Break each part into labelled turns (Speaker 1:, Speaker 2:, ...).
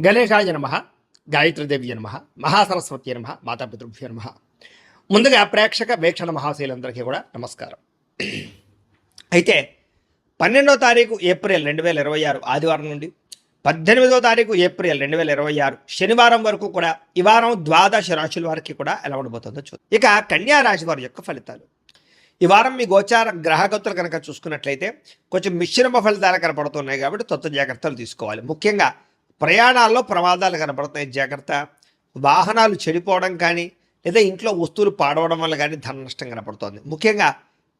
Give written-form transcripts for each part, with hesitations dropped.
Speaker 1: గణేశాయ నమ, గాయత్రీదేవి నమ, మహాసరస్వతి నమ, మాతాపితృభ్యో నమ. ముందుగా ప్రేక్షక వీక్షణ మహాశైలందరికీ కూడా నమస్కారం. అయితే 12వ తారీఖు ఏప్రిల్ 2026 ఆదివారం నుండి 18వ తారీఖు ఏప్రిల్ 2026 శనివారం వరకు కూడా ఈ వారం ద్వాదశ రాశుల వారికి కూడా ఎలా ఉండబోతుందో చూద్దాం. ఇక కన్యా రాశి వారి యొక్క ఫలితాలు. ఈ వారం మీ గోచార గ్రహగతులు కనుక చూసుకున్నట్లయితే కొంచెం మిశ్రమ ఫలితాలు కనపడుతున్నాయి కాబట్టి తొత్తు జాగ్రత్తలు తీసుకోవాలి. ముఖ్యంగా ప్రయాణాల్లో ప్రమాదాలు కనపడుతున్నాయి, జాగ్రత్త. వాహనాలు చెడిపోవడం కానీ లేదా ఇంట్లో వస్తువులు పాడవడం వల్ల కానీ ధన నష్టం కనపడుతుంది. ముఖ్యంగా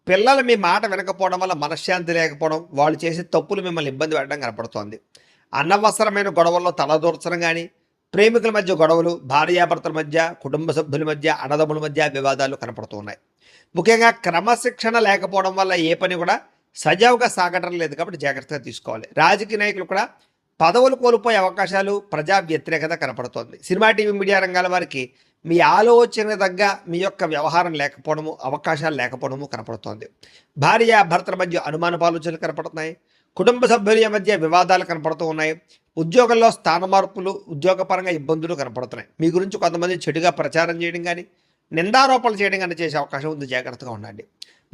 Speaker 1: పిల్లలు మీ మాట వినకపోవడం వల్ల మనశ్శాంతి లేకపోవడం, వాళ్ళు చేసే తప్పులు మిమ్మల్ని ఇబ్బంది పెట్టడం కనపడుతోంది. అనవసరమైన గొడవల్లో తలదూర్చడం కానీ, ప్రేమికుల మధ్య గొడవలు, భార్యాభర్తల మధ్య, కుటుంబ సభ్యుల మధ్య, అన్నదమ్ముల మధ్య వివాదాలు కనపడుతున్నాయి. ముఖ్యంగా క్రమశిక్షణ లేకపోవడం వల్ల ఏ పని కూడా సజావుగా సాగడం లేదు కాబట్టి జాగ్రత్తగా తీసుకోవాలి. రాజకీయ నాయకులు కూడా పదవులు కోల్పోయే అవకాశాలు, ప్రజా వ్యతిరేకత కనపడుతోంది. సినిమా, టీవీ, మీడియా రంగాల వారికి మీ ఆలోచన తగ్గ మీ యొక్క వ్యవహారం లేకపోవడము, అవకాశాలు లేకపోవడము కనపడుతోంది. భార్య భర్తల మధ్య అనుమానపు ఆలోచనలు కనపడుతున్నాయి. కుటుంబ సభ్యుల మధ్య వివాదాలు కనపడుతూ ఉన్నాయి. ఉద్యోగంలో స్థాన మార్పులు, ఉద్యోగపరంగా ఇబ్బందులు కనపడుతున్నాయి. మీ గురించి కొంతమంది చెడుగా ప్రచారం చేయడం కానీ, నిందారోపణలు చేయడం కానీ చేసే అవకాశం ఉంది, జాగ్రత్తగా ఉండండి.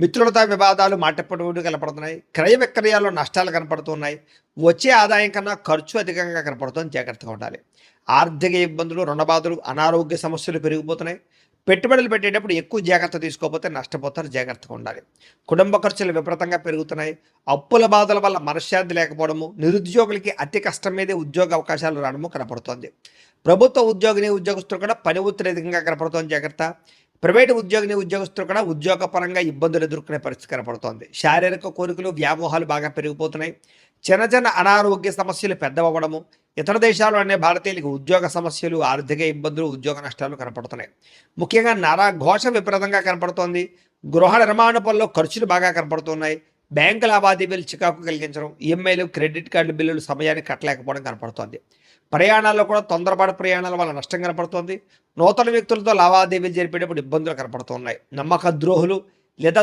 Speaker 1: మిత్రులతో వివాదాలు, మాటపడుగుడు కనపడుతున్నాయి. క్రయ విక్రయాల్లో నష్టాలు కనపడుతున్నాయి. వచ్చే ఆదాయం కన్నా ఖర్చు అధికంగా కనపడుతుంది, జాగ్రత్తగా ఉండాలి. ఆర్థిక ఇబ్బందులు, రుణబాధలు, అనారోగ్య సమస్యలు పెరిగిపోతున్నాయి. పెట్టుబడులు పెట్టేటప్పుడు ఎక్కువ జాగ్రత్త తీసుకోకపోతే నష్టపోతారు, జాగ్రత్తగా ఉండాలి. కుటుంబ ఖర్చులు విపరీతంగా పెరుగుతున్నాయి. అప్పుల బాధల వల్ల మనశ్శాంతి లేకపోవడము, నిరుద్యోగులకి అతి కష్టం మీదే ఉద్యోగ అవకాశాలు రావడము కనపడుతోంది. ప్రభుత్వ ఉద్యోగస్తులు కూడా పని ఒత్తిడి అధికంగా కనపడుతోంది, జాగ్రత్త. ప్రైవేటు ఉద్యోగస్తులు కూడా ఉద్యోగపరంగా ఇబ్బందులు ఎదుర్కొనే పరిస్థితి కనపడుతోంది. శారీరక కోరికలు, వ్యామోహాలు బాగా పెరిగిపోతున్నాయి. చిన్న చిన్న అనారోగ్య సమస్యలు పెద్దవడము, ఇతర దేశాలు అనే భారతీయులకు ఉద్యోగ సమస్యలు, ఆర్థిక ఇబ్బందులు, ఉద్యోగ నష్టాలు కనపడుతున్నాయి. ముఖ్యంగా నరఘోష విపరీతంగా కనపడుతోంది. గృహ నిర్మాణ పనుల్లో ఖర్చులు బాగా కనపడుతున్నాయి. బ్యాంకు లావాదేవీలు చికాకు కలిగించడం, ఈఎంఐలు, క్రెడిట్ కార్డు బిల్లులు సమయానికి కట్టలేకపోవడం కనపడుతోంది. ప్రయాణాల్లో కూడా తొందరపాటు ప్రయాణాల వల్ల నష్టం కనపడుతోంది. నూతన వ్యక్తులతో లావాదేవీలు జరిపేటప్పుడు ఇబ్బందులు కనపడుతున్నాయి. నమ్మక ద్రోహులు లేదా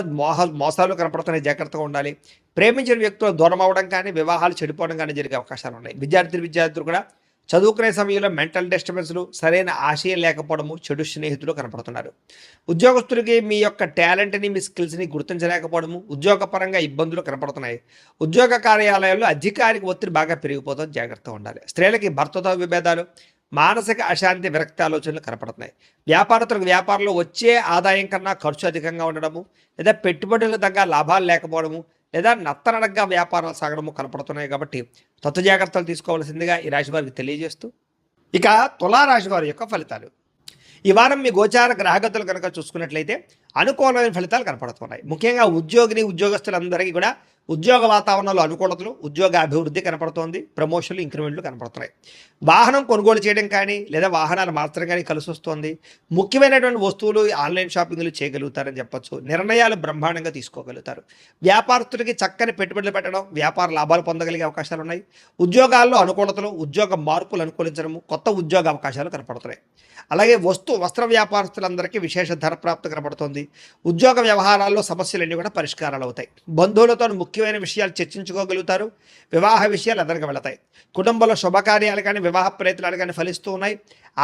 Speaker 1: మోసాలు కనపడుతున్నాయి, జాగ్రత్తగా ఉండాలి. ప్రేమించిన వ్యక్తులు దూరం అవ్వడం కానీ, వివాహాలు చెడిపోవడం కానీ జరిగే అవకాశాలు ఉన్నాయి. విద్యార్థులు కూడా చదువుకునే సమయంలో మెంటల్ డిస్టర్బెన్స్లు, సరైన ఆశయం లేకపోవడము, చెడు స్నేహితులు కనపడుతున్నారు. ఉద్యోగస్తులకి మీ యొక్క టాలెంట్ని, మీ స్కిల్స్ని గుర్తించలేకపోవడము, ఉద్యోగపరంగా ఇబ్బందులు కనపడుతున్నాయి. ఉద్యోగ కార్యాలయాల్లో అధికారికి ఒత్తిడి బాగా పెరిగిపోతుంది, జాగ్రత్తగా ఉండాలి. స్త్రీలకి భర్తతో విభేదాలు, మానసిక అశాంతి, విరక్తి ఆలోచనలు కనపడుతున్నాయి. వ్యాపారస్తులకు వ్యాపారంలో వచ్చే ఆదాయం కన్నా ఖర్చు అధికంగా ఉండడము, లేదా పెట్టుబడులకు తగ్గ లాభాలు లేకపోవడము, లేదా నత్తనడగ్గా వ్యాపారాలు సాగడము కనపడుతున్నాయి. కాబట్టి తత్వ జాగ్రత్తలు తీసుకోవాల్సిందిగా ఈ రాశి వారికి తెలియజేస్తూ, ఇక తులారాశి వారి యొక్క ఫలితాలు. ఈ వారం మీ గోచార గ్రహగతులు కనుక చూసుకున్నట్లయితే అనుకూలమైన ఫలితాలు కనపడుతున్నాయి. ముఖ్యంగా ఉద్యోగస్తులందరికీ కూడా ఉద్యోగ వాతావరణంలో అనుకూలతలు, ఉద్యోగ అభివృద్ధి కనపడుతోంది. ప్రమోషన్లు, ఇంక్రిమెంట్లు కనపడుతున్నాయి. వాహనం కొనుగోలు చేయడం కానీ లేదా వాహనాలు మార్చడం కానీ కలిసి వస్తుంది. ముఖ్యమైనటువంటి వస్తువులు ఆన్లైన్ షాపింగ్లు చేయగలుగుతారని చెప్పొచ్చు. నిర్ణయాలు బ్రహ్మాండంగా తీసుకోగలుగుతారు. వ్యాపారస్తులకి చక్కని పెట్టుబడులు పెట్టడం, వ్యాపార లాభాలు పొందగలిగే అవకాశాలు ఉన్నాయి. ఉద్యోగాల్లో అనుకూలతలు, ఉద్యోగ మార్పులు అనుకూలించడము, కొత్త ఉద్యోగ అవకాశాలు కనపడుతున్నాయి. అలాగే వస్త్ర వ్యాపారస్తులందరికీ విశేష ధర ప్రాప్తి కనపడుతుంది. ఉద్యోగ వ్యవహారాల్లో సమస్యలన్నీ కూడా పరిష్కారాలు అవుతాయి. బంధువులతో ముఖ్యమైన విషయాలు చర్చించుకోగలుగుతారు. వివాహ విషయాలు ఎదరికి వెళతాయి. కుటుంబంలో శుభకార్యాలు కానీ, వివాహ ప్రయత్నాలు కానీ ఫలిస్తూ ఉన్నాయి.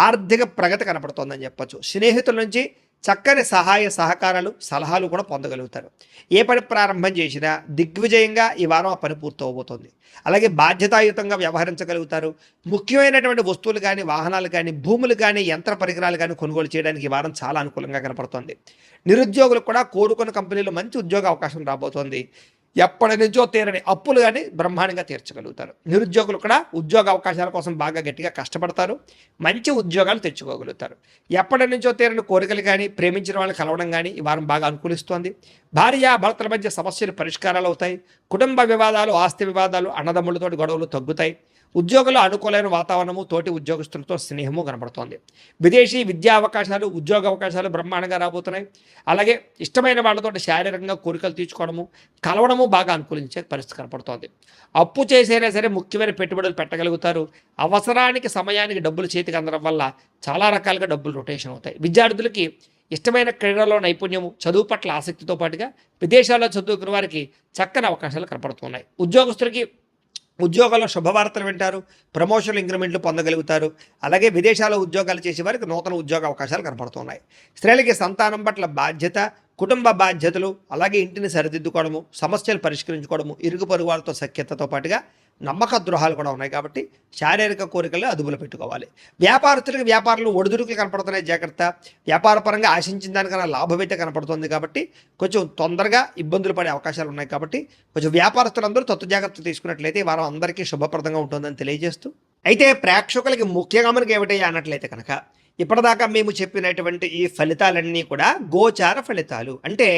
Speaker 1: ఆర్థిక ప్రగతి కనపడుతోందని చెప్పొచ్చు. స్నేహితుల నుంచి చక్కని సహాయ సహకారాలు, సలహాలు కూడా పొందగలుగుతారు. ఏ పని ప్రారంభం చేసినా దిగ్విజయంగా ఈ వారం ఆ పని పూర్తవబోతోంది. అలాగే బాధ్యతాయుతంగా వ్యవహరించగలుగుతారు. ముఖ్యమైనటువంటి వస్తువులు కానీ, వాహనాలు కానీ, భూములు కానీ, యంత్ర పరికరాలు కానీ కొనుగోలు చేయడానికి ఈ వారం చాలా అనుకూలంగా కనపడుతోంది. నిరుద్యోగులకు కూడా కోరుకున్న కంపెనీలో మంచి ఉద్యోగ అవకాశం రాబోతోంది. ఎప్పటి నుంచో తీరని అప్పులు కానీ బ్రహ్మాండంగా తీర్చగలుగుతారు. నిరుద్యోగులు కూడా ఉద్యోగ అవకాశాల కోసం బాగా గట్టిగా కష్టపడతారు. మంచి ఉద్యోగాలు తెచ్చుకోగలుగుతారు. ఎప్పటి నుంచో తీరని కోరికలు కానీ, ప్రేమించిన వాళ్ళని కలవడం కానీ ఈ వారం బాగా అనుకూలిస్తోంది. భర్తల మధ్య సమస్యలు పరిష్కారాలు అవుతాయి. కుటుంబ వివాదాలు, ఆస్తి వివాదాలు, అన్నదమ్ములతోటి గొడవలు తగ్గుతాయి. ఉద్యోగుల్లో అనుకూలమైన వాతావరణము, తోటి ఉద్యోగస్తులతో స్నేహము కనపడుతోంది. విదేశీ విద్యా అవకాశాలు, ఉద్యోగ అవకాశాలు బ్రహ్మాండంగా రాబోతున్నాయి. అలాగే ఇష్టమైన వాళ్ళతో శారీరకంగా కోరికలు తీర్చుకోవడము, కలవడము బాగా అనుకూలించే పరిస్థితి కనపడుతోంది. అప్పు చేసైనా సరే ముఖ్యమైన పెట్టుబడులు పెట్టగలుగుతారు. అవసరానికి, సమయానికి డబ్బులు చేతికి అందడం వల్ల చాలా రకాలుగా డబ్బులు రొటేషన్ అవుతాయి. విద్యార్థులకి ఇష్టమైన క్రీడలో నైపుణ్యము, చదువు పట్ల ఆసక్తితో పాటుగా విదేశాల్లో చదువుకున్న వారికి చక్కని అవకాశాలు కనపడుతున్నాయి. ఉద్యోగస్తులకి ఉద్యోగాల్లో శుభవార్తలు వింటారు, ప్రమోషన్లు ఇంక్రిమెంట్లు పొందగలుగుతారు. అలాగే విదేశాల్లో ఉద్యోగాలు చేసే వారికి నూతన ఉద్యోగ అవకాశాలు కనపడుతున్నాయి. స్త్రీలకి సంతానం పట్ల బాధ్యత, కుటుంబ బాధ్యతలు, అలాగే ఇంటిని సరిదిద్దుకోవడము, సమస్యలు పరిష్కరించుకోవడము, ఇరుగు పొరుగు వాళ్ళతో సఖ్యతతో పాటుగా నమ్మక ద్రోహాలు కూడా ఉన్నాయి కాబట్టి శారీరక కోరికలు అదుపులో పెట్టుకోవాలి. వ్యాపారస్తులకి వ్యాపారంలో ఒడిదుడుకులు కనపడుతున్నాయి, జాగ్రత్త. వ్యాపార పరంగా ఆశించిన దానికన్నా లాభం అయితే కనపడుతుంది కాబట్టి కొంచెం తొందరగా ఇబ్బందులు పడే అవకాశాలు ఉన్నాయి కాబట్టి కొంచెం వ్యాపారస్తులందరూ తత్వ జాగ్రత్తలు తీసుకున్నట్లయితే ఈ వారం అందరికీ శుభప్రదంగా ఉంటుందని తెలియజేస్తూ, అయితే ప్రేక్షకులకి ముఖ్యంగా మనకి ఏమిటయ్యా అన్నట్లయితే కనుక ఇప్పటిదాకా మేము చెప్పినటువంటి ఈ ఫలితాలన్నీ కూడా గోచార ఫలితాలు, అంటే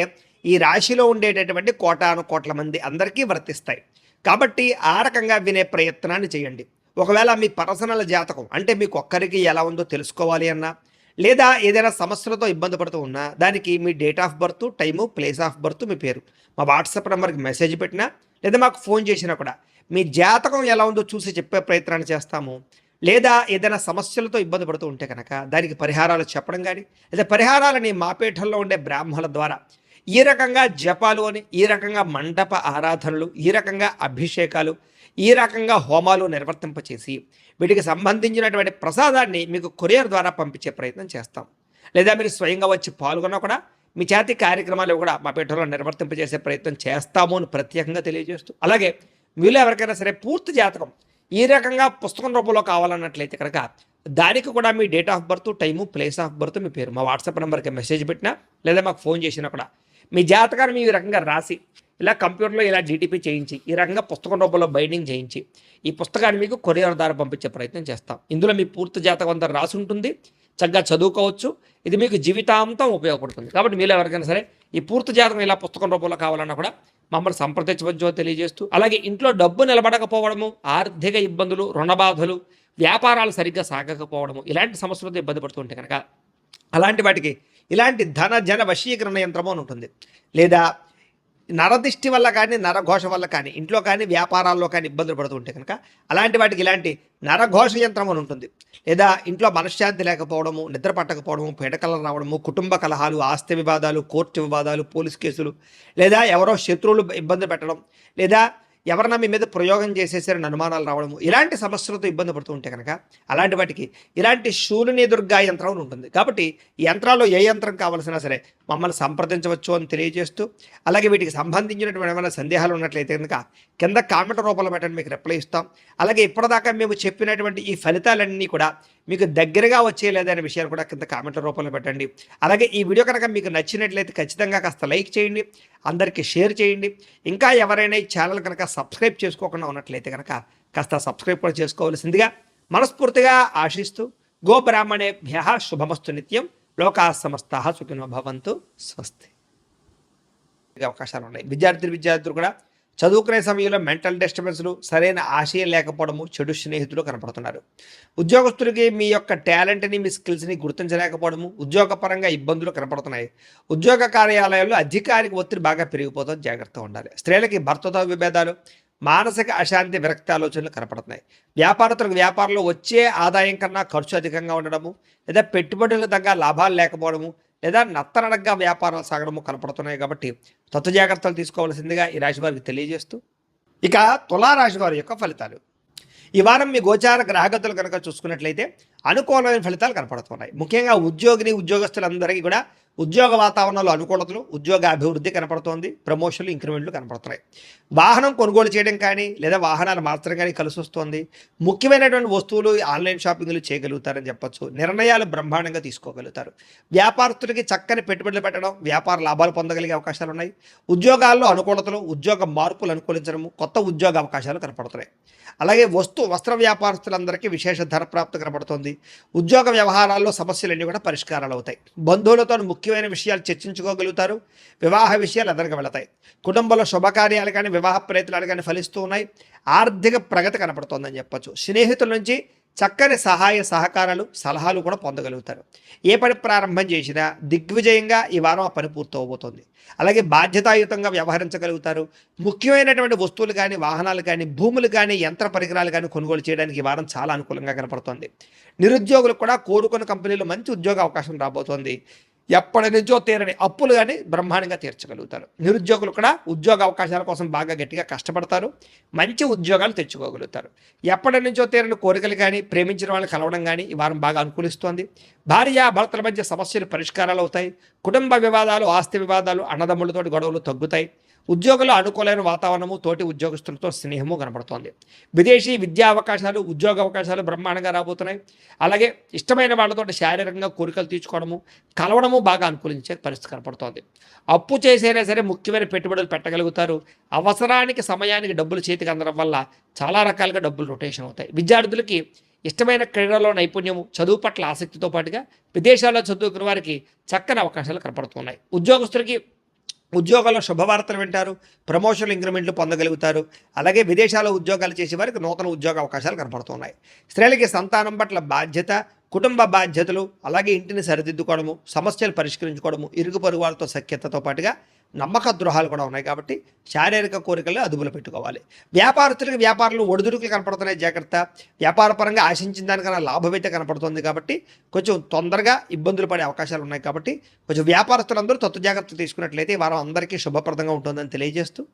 Speaker 1: ఈ రాశిలో ఉండేటటువంటి కోటాను కోట్ల మంది అందరికీ వర్తిస్తాయి కాబట్టి ఆ రకంగా వినే ప్రయత్నాన్ని చేయండి. ఒకవేళ మీ పర్సనల్ జాతకం అంటే మీకు ఒక్కరికి ఎలా ఉందో తెలుసుకోవాలి అన్నా, లేదా ఏదైనా సమస్యలతో ఇబ్బంది పడుతూ ఉన్నా దానికి మీ date of birth, time, place of birth, మీ పేరు మా వాట్సాప్ నెంబర్కి మెసేజ్ పెట్టినా లేదా మాకు ఫోన్ చేసినా కూడా మీ జాతకం ఎలా ఉందో చూసి చెప్పే ప్రయత్నాన్ని చేస్తాము. లేదా ఏదైనా సమస్యలతో ఇబ్బంది పడుతూ ఉంటే కనుక దానికి పరిహారాలు చెప్పడం కానీ, లేదా పరిహారాలని మా పీఠంలో ఉండే బ్రాహ్మణుల ద్వారా ఈ రకంగా జపాలు అని, ఈ రకంగా మండప ఆరాధనలు, ఈ రకంగా అభిషేకాలు, ఈ రకంగా హోమాలు నిర్వర్తింపచేసి వీటికి సంబంధించినటువంటి ప్రసాదాన్ని మీకు కొరియర్ ద్వారా పంపించే ప్రయత్నం చేస్తాం. లేదా మీరు స్వయంగా వచ్చి పాల్గొన్నా కూడా మీ చేతి కార్యక్రమాలు కూడా మా పీఠంలో నిర్వర్తింపజేసే ప్రయత్నం చేస్తాము అని ప్రత్యేకంగా తెలియజేస్తూ, అలాగే మీలో ఎవరికైనా సరే పూర్తి జాతకం ఈ రకంగా పుస్తకం రూపంలో కావాలన్నట్లయితే కనుక దానికి కూడా మీ date of birth, time, place of birth, మీ పేరు మా వాట్సాప్ నెంబర్కి మెసేజ్ పెట్టినా లేదా మాకు ఫోన్ చేసినా కూడా మీ జాతకాన్ని ఈ రకంగా రాసి ఇలా కంప్యూటర్లో ఇలా డీటీపీ చేయించి ఈ రకంగా పుస్తకం రూపంలో బైండింగ్ చేయించి ఈ పుస్తకాన్ని మీకు కొరియర్ ద్వారా పంపించే ప్రయత్నం చేస్తాం. ఇందులో మీ పూర్తి జాతకం అంతా రాసి ఉంటుంది, చక్కగా చదువుకోవచ్చు. ఇది మీకు జీవితాంతం ఉపయోగపడుతుంది కాబట్టి మీరు ఎవరికైనా సరే ఈ పూర్తి జాతకం ఇలా పుస్తకం రూపంలో కావాలన్నా కూడా మమ్మల్ని సంప్రదించవచ్చో తెలియజేస్తూ, అలాగే ఇంట్లో డబ్బు నిలబడకపోవడము, ఆర్థిక ఇబ్బందులు, రుణబాధలు, వ్యాపారాలు సరిగ్గా సాగకపోవడము, ఇలాంటి సమస్యలతో ఇబ్బంది పడుతుంటే కనుక అలాంటి వాటికి ఇలాంటి ధన జన వశీకరణ యంత్రము అని ఉంటుంది. లేదా నరదిష్టి వల్ల కానీ, నరఘోష వల్ల కానీ, ఇంట్లో కానీ వ్యాపారాల్లో కానీ ఇబ్బందులు పడుతుంటే కనుక అలాంటి వాటికి ఇలాంటి నరఘోష యంత్రం అని ఉంటుంది. లేదా ఇంట్లో మనశ్శాంతి లేకపోవడము, నిద్ర పట్టకపోవడము, పీడకలలు రావడము, కుటుంబ కలహాలు, ఆస్తి వివాదాలు, కోర్టు వివాదాలు, పోలీస్ కేసులు, లేదా ఎవరో శత్రువులు ఇబ్బంది పెట్టడం, లేదా ఎవరన్నా మీ మీద ప్రయోగం చేసేసారని అనుమానాలు రావడము, ఇలాంటి సమస్యలతో ఇబ్బంది పడుతూ ఉంటే కనుక అలాంటి వాటికి ఇలాంటి శూలిని దుర్గా యంత్రం ఉంటుంది. కాబట్టి ఈ యంత్రాల్లో ఏ యంత్రం కావాల్సినా సరే మమ్మల్ని సంప్రదించవచ్చు అని తెలియజేస్తూ, అలాగే వీటికి సంబంధించినటువంటి ఏమైనా సందేహాలు ఉన్నట్లయితే కనుక కింద కామెంట్ రూపంలో పెట్టండి, మీకు రిప్లై ఇస్తాం. అలాగే ఇప్పటిదాకా మేము చెప్పినటువంటి ఈ ఫలితాలన్నీ కూడా మీకు దగ్గరగా వచ్చే లేదనే విషయాలు కూడా కింద కామెంట్ల రూపంలో పెట్టండి. అలాగే ఈ వీడియో కనుక మీకు నచ్చినట్లయితే ఖచ్చితంగా కాస్త లైక్ చేయండి, అందరికీ షేర్ చేయండి. ఇంకా ఎవరైనా ఈ ఛానల్ కనుక సబ్స్క్రైబ్ చేసుకోకుండా ఉన్నట్లయితే కనుక కాస్త సబ్స్క్రైబ్ కూడా చేసుకోవాల్సిందిగా మనస్ఫూర్తిగా ఆశిస్తూ, గోబ్రాహ్మణేభ్యః శుభమస్తు నిత్యం, లోకాః సమస్తాః సుఖినో భవంతు, స్వస్తి. అవకాశాలు ఉన్నాయి. విద్యార్థులు కూడా చదువుకునే సమయంలో మెంటల్ డిస్టర్బెన్స్లు, సరైన ఆశయం లేకపోవడము, చెడు స్నేహితులు కనపడుతున్నారు. ఉద్యోగస్తులకి మీ యొక్క టాలెంట్ని, మీ స్కిల్స్ని గుర్తించలేకపోవడము, ఉద్యోగపరంగా ఇబ్బందులు కనపడుతున్నాయి. ఉద్యోగ కార్యాలయాల్లో అధికారికి ఒత్తిడి బాగా పెరిగిపోతుంది, జాగ్రత్తగా ఉండాలి. స్త్రీలకి భర్తతో విభేదాలు, మానసిక అశాంతి, విరక్తి ఆలోచనలు కనపడుతున్నాయి. వ్యాపారస్తులకు వ్యాపారంలో వచ్చే ఆదాయం కన్నా ఖర్చు అధికంగా ఉండడము, లేదా పెట్టుబడులకు తగ్గ లాభాలు లేకపోవడము, లేదా నత్తనడగ్గా వ్యాపారాలు సాగడము కనపడుతున్నాయి. కాబట్టి తత్వ జాగ్రత్తలు తీసుకోవాల్సిందిగా ఈ రాశి వారికి తెలియజేస్తూ, ఇక తులారాశి వారి యొక్క ఫలితాలు. ఈ వారం మీ గోచార గ్రహగతులు కనుక చూసుకున్నట్లయితే అనుకూలమైన ఫలితాలు కనపడుతున్నాయి. ముఖ్యంగా ఉద్యోగస్తులందరికీ కూడా ఉద్యోగ వాతావరణంలో అనుకూలతలు, ఉద్యోగ అభివృద్ధి కనపడుతోంది, ప్రమోషన్లు, ఇంక్రిమెంట్లు కనపడుతున్నాయి. వాహనం కొనుగోలు చేయడం కానీ, లేదా వాహనాలు మార్చడం కానీ కలిసి వస్తుంది. ముఖ్యమైనటువంటి వస్తువులు ఆన్లైన్ షాపింగ్లు చేయగలుగుతారని చెప్పొచ్చు. నిర్ణయాలు బ్రహ్మాండంగా తీసుకోగలుగుతారు. వ్యాపారస్తులకి చక్కని పెట్టుబడులు పెట్టడం, వ్యాపార లాభాలు పొందగలిగే అవకాశాలు ఉన్నాయి. ఉద్యోగాల్లో అనుకూలతలు, ఉద్యోగ మార్పులు అనుకూలించడము, కొత్త ఉద్యోగ అవకాశాలు కనపడుతున్నాయి. అలాగే వస్త్ర వ్యాపారస్తులందరికీ విశేష ధన ప్రాప్తి కనపడుతుంది. ఉద్యోగ వ్యవహారాల్లో సమస్యలన్నీ కూడా పరిష్కారాలు అవుతాయి. బంధువులతో ముఖ్యమైన విషయాలు చర్చించుకోగలుగుతారు. వివాహ విషయాలు ఎదురుగా వెళతాయి. కుటుంబంలో శుభకార్యాలు కానీ, వివాహ ప్రయత్నాలు కానీ ఫలిస్తూ ఉన్నాయి. ఆర్థిక ప్రగతి కనపడుతోందని చెప్పచ్చు. స్నేహితుల నుంచి చక్కని సహాయ సహకారాలు, సలహాలు కూడా పొందగలుగుతారు. ఏ పని ప్రారంభం చేసినా దిగ్విజయంగా ఈ వారం ఆ పని పూర్తవబోతోంది. అలాగే బాధ్యతాయుతంగా వ్యవహరించగలుగుతారు. ముఖ్యమైనటువంటి వస్తువులు కానీ, వాహనాలు కానీ, భూములు కానీ, యంత్ర పరికరాలు కానీ కొనుగోలు చేయడానికి ఈ వారం చాలా అనుకూలంగా కనపడుతోంది. నిరుద్యోగులకు కూడా కోరుకున్న కంపెనీలో మంచి ఉద్యోగ అవకాశం రాబోతోంది. ఎప్పటి నుంచో తీరని అప్పులు కానీ బ్రహ్మాండంగా తీర్చగలుగుతారు. నిరుద్యోగులు కూడా ఉద్యోగ అవకాశాల కోసం బాగా గట్టిగా కష్టపడతారు. మంచి ఉద్యోగాలు తెచ్చుకోగలుగుతారు. ఎప్పటి నుంచో తీరని కోరికలు కానీ ప్రేమించిన వాళ్ళని కలవడం కానీ ఈ వారం బాగా అనుకూలిస్తోంది. భార్యాభర్తల మధ్య సమస్యలు పరిష్కారాలు అవుతాయి. కుటుంబ వివాదాలు, ఆస్తి వివాదాలు, అన్నదమ్ములతోటి గొడవలు తగ్గుతాయి. ఉద్యోగులు అనుకూలమైన వాతావరణము, తోటి ఉద్యోగస్తులతో స్నేహము కనబడుతోంది. విదేశీ విద్యా అవకాశాలు, ఉద్యోగ అవకాశాలు బ్రహ్మాండంగా రాబోతున్నాయి. అలాగే ఇష్టమైన వాళ్ళతో శారీరకంగా కోరికలు తీర్చుకోవడము, కలవడము బాగా అనుకూలించే పరిస్థితి కనపడుతోంది. అప్పు చేసైనా సరే ముఖ్యమైన పెట్టుబడులు పెట్టగలుగుతారు. అవసరానికి సమయానికి డబ్బులు చేతికి అందడం వల్ల చాలా రకాలుగా డబ్బులు రొటేషన్ అవుతాయి. విద్యార్థులకి ఇష్టమైన క్రీడలో నైపుణ్యము, చదువు పట్ల ఆసక్తితో పాటుగా విదేశాల్లో చదువుకున్న వారికి చక్కని అవకాశాలు కనపడుతున్నాయి. ఉద్యోగస్తులకి ఉద్యోగాల్లో శుభవార్తలు వింటారు. ప్రమోషన్లు, ఇంక్రిమెంట్లు పొందగలుగుతారు. అలాగే విదేశాల్లో ఉద్యోగాలు చేసే వారికి నూతన ఉద్యోగ అవకాశాలు కనపడుతున్నాయి. స్త్రీలకి సంతానం పట్ల బాధ్యత, కుటుంబ బాధ్యతలు, అలాగే ఇంటిని సరిదిద్దుకోవడము, సమస్యలు పరిష్కరించుకోవడము, ఇరుగు పొరుగు వాళ్ళతో సఖ్యతతో పాటుగా నమ్మక ద్రోహాలు కూడా ఉన్నాయి కాబట్టి శారీరక కోరికలు అదుపులో పెట్టుకోవాలి. వ్యాపారస్తులకి వ్యాపారంలో ఒడిదుడుకులు కనపడుతున్నాయి, జాగ్రత్త. వ్యాపారపరంగా ఆశించిన దానికన్నా లాభం అయితే కనపడుతుంది కాబట్టి కొంచెం తొందరగా ఇబ్బందులు పడే అవకాశాలు ఉన్నాయి కాబట్టి కొంచెం వ్యాపారస్తులందరూ తత్తు జాగ్రత్తలు తీసుకున్నట్లయితే ఈ వారం అందరికీ శుభప్రదంగా ఉంటుందని తెలియజేస్తూ